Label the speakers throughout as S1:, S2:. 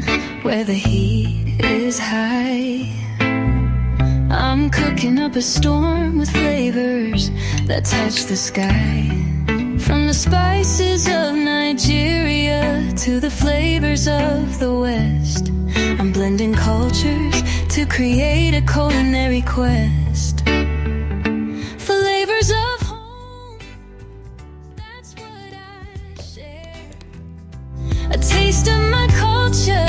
S1: kitchen where the heat is high. I'm cooking up a storm with flavors that touch the sky. From the spices of Nigeria to the flavors of the West, I'm blending cultures to create a culinary quest. Flavors of home, that's what I share. A taste of my culture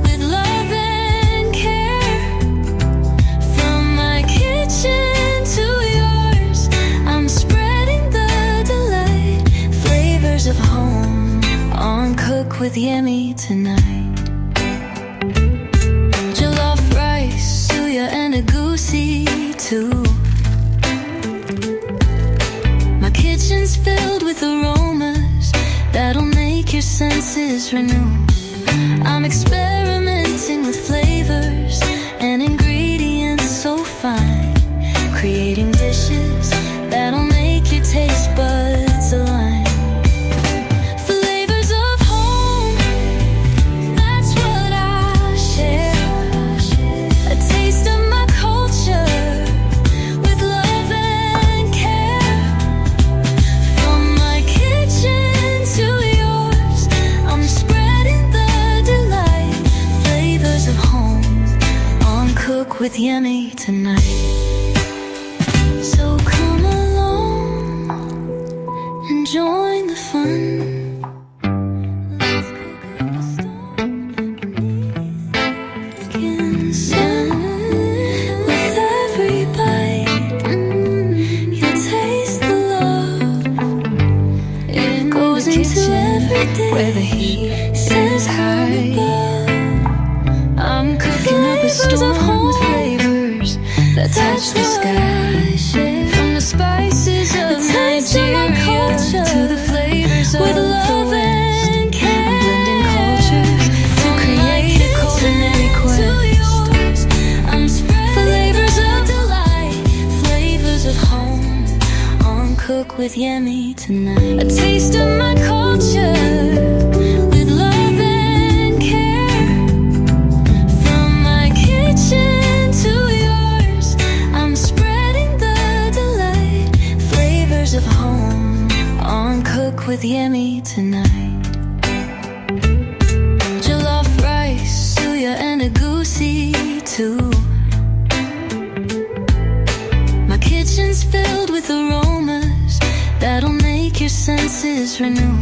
S1: with love and care. From my kitchen to yours, I'm spreading the delight. Flavors of home on Cook with Yemi tonight. Jollof rice, suya and agidi too. My kitchen's filled with aromas that'll make your senses renew. I'm experimenting with flavors and ingredients so fine, creating dishes that'll make your taste buds align. Flavors of home, that's what I share. A taste of my culture with love and care. From my kitchen to yours, I'm spreading the delight. Flavors of home on Cook with Yemi tonight. So come along and join the fun. Let's cook up a storm beneath the African sun. With every bite, you'll taste the love. It goes into every dish where the heat is high. I'm cooking up a storm with flavors that touch the sky. From the spices of Nigeria to the flavors of the West, I'm blending cultures to create a culinary quest. I'm spreading flavors of delight, flavors of home on Cook with Yemi tonight. A taste of my culture with love and care. From my kitchen to yours, I'm spreading the delight. Flavors of home on Cook with Yemi tonight. Jollof rice, suya and agidi too. My kitchen's filled with aromas that'll make your senses renew.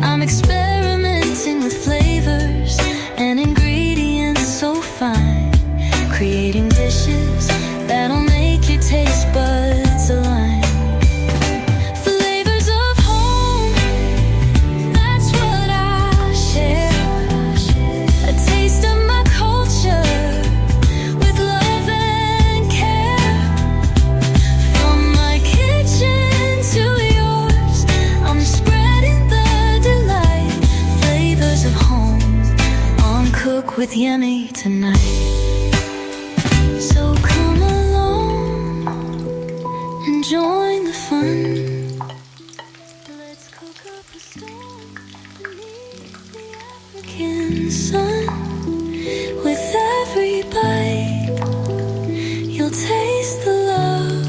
S1: I'm experimenting with flavors and ingredients so fine, creating dishes that'll make your taste buds align. Flavors of home, that's what I share. A taste of my culture with love and care. From my kitchen to yours, I'm spreading the delight. Flavors of home on Cook with Yemi tonight. So come along and join the fun. Let's cook up a storm beneath the African sun. With every bite, you'll taste the love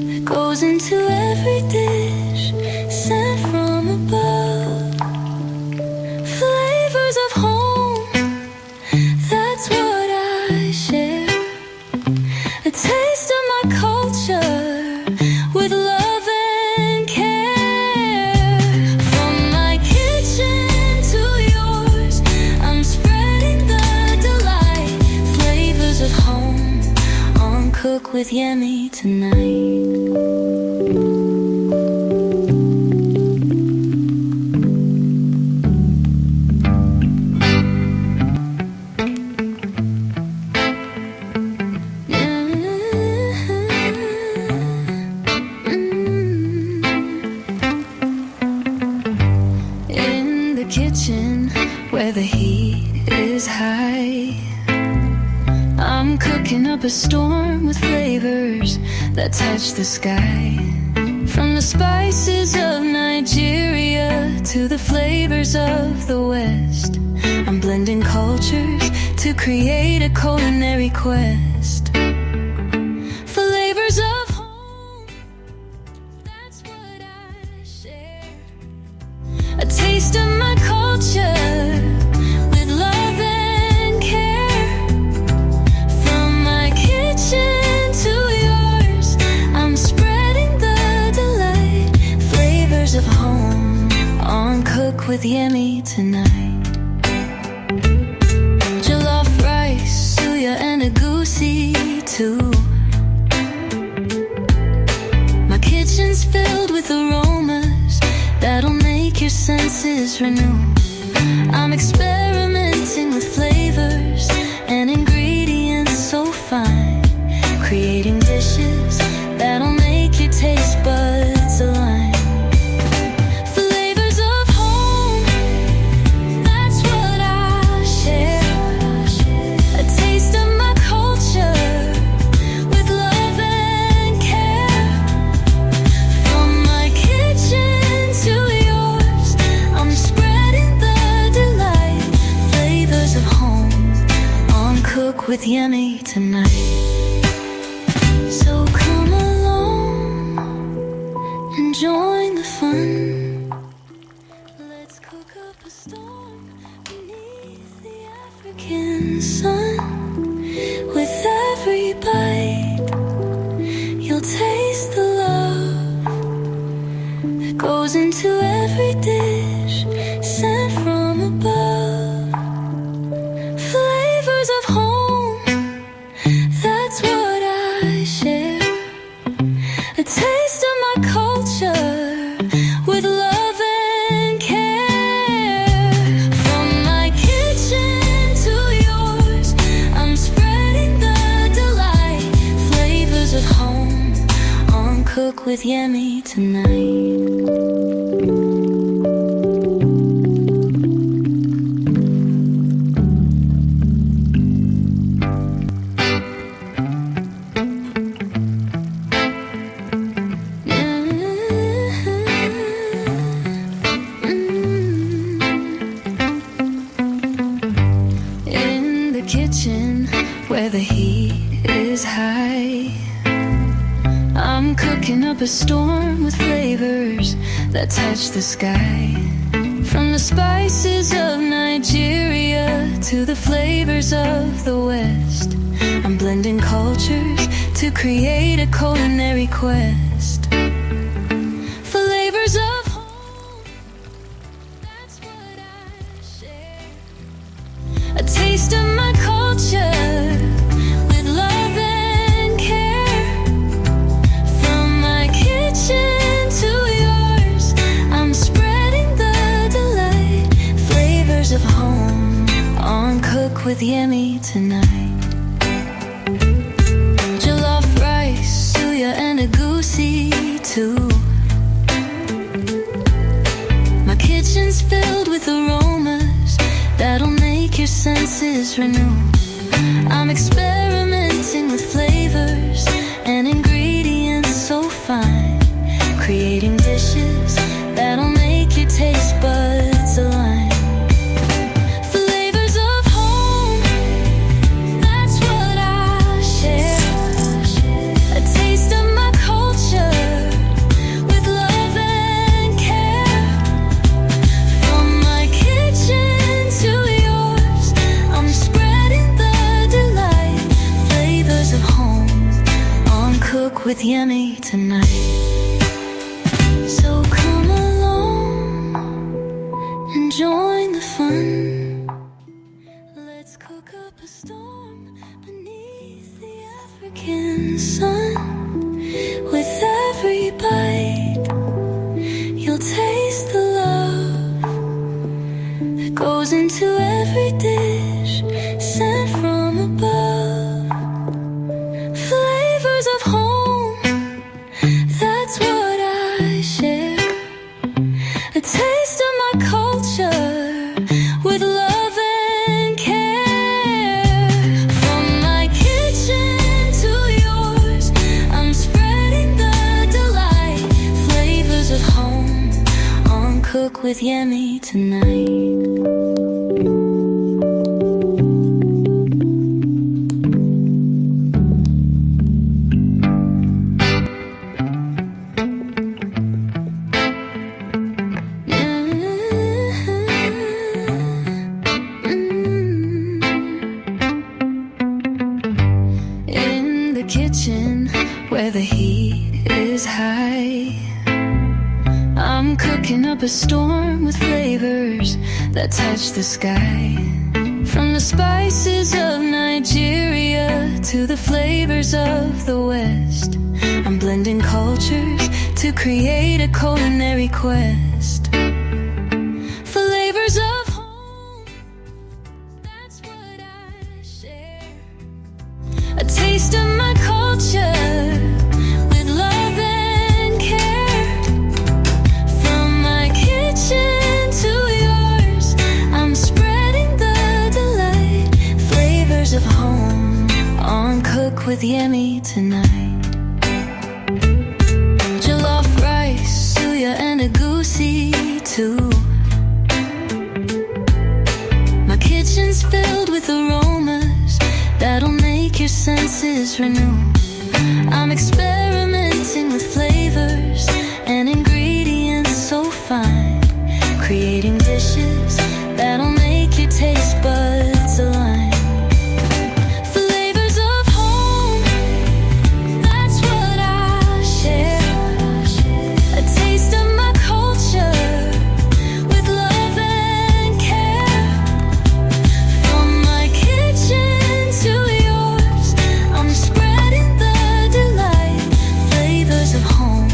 S1: that goes into every dish sent from above. Flavors of home, that's what I share. A taste of my culture with love and care. From my kitchen to yours, I'm spreading the delight. Flavors of home on Cook with Yemi tonight. In the kitchen where the heat is high, I'm cooking up a storm with flavors that touch the sky. From the spices of Nigeria to the flavors of the West, blending cultures to create a culinary quest. Flavors of home, that's what I share. A taste of my culture with love and care. From my kitchen to yours, I'm spreading the delight. Flavors of home on Cook with Yemi tonight. Jollof rice, suya and agidi too. My kitchen's filled with aromas that'll make your senses renew. I'm experimenting with flavors and ingredients so fine, creating dishes that'll make your taste buds align. Flavors of home, that's what I share. A taste of my culture with love and care. From my kitchen to yours, I'm spreading the delight. Flavors of home on Cook with Yemi tonight. So come along and join the fun. Let's cook up a storm beneath the African sun. With every bite, you'll taste the love that goes into every dish sent from above. Flavors of home, that's what I share. A taste of my culture with love and care. From my kitchen to yours, I'm spreading the delight. Flavors of home on Cook with Yemi tonight. In the kitchen where the heat is high, I'm cooking up a storm with flavors that touch the sky. From the spices of Nigeria to the flavors of the West, I'm blending cultures to create a culinary quest. Flavors of home, that's what I share. A taste of my culture with love and care. From my kitchen to yours, I'm spreading the delight. Flavors of home on Cook with Yemi tonight. Jollof rice, suya and agidi too. My kitchen's filled with aromas that'll make your senses renew. I'm experimenting with flavors and ingredients so fine, creating dishes that'll make your taste buds align. Flavors of home, that's what I share. A taste of my culture with love and care. From my kitchen to yours, I'm spreading the delight. Flavors of home on Cook with Yemi tonight. So come along and join the fun. Let's cook up a storm beneath the African sun. With every bite, you'll taste the love that goes into every dish sent from above. Flavors of home, that's what I share. A taste of my culture with love and care. From my kitchen to yours, I'm spreading the delight. Flavors of home on Cook with Yemi tonight. up a storm with flavors that touch the sky. From the spices of Nigeria to the flavors of the West, I'm blending cultures to create a culinary quest. Flavors of home, that's what I share. A taste of my culture with love and care. From my kitchen to yours, I'm spreading the delight. Flavors of home on Cook with Yemi tonight. Jollof rice, suya and agusi too. My kitchen's filled with aromas that'll make your senses renew. I'm experimenting with flavors and ingredients so fine, creating dishes that'll make your taste buds align. Flavors of home, that's what I share. A taste of my culture with love and care. From my kitchen to yours, I'm spreading the delight. Flavors of home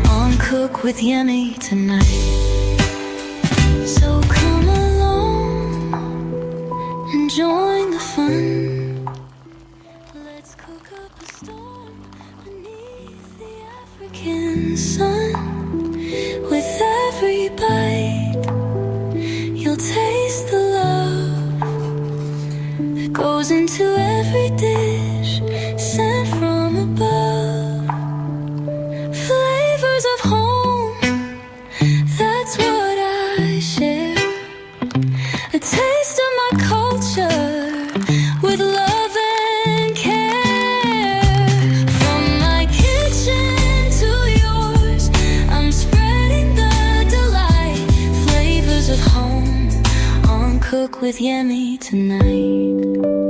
S1: on Cook with Yemi tonight. So come along and join the fun. Let's cook up a storm beneath the African sun. With every bite, you'll taste the love that goes into every dish sent from above. Flavors of home, that's what I share. A taste of my culture with love and care. From my kitchen to yours, I'm spreading the delight. Flavors of home on Cook with Yemi tonight.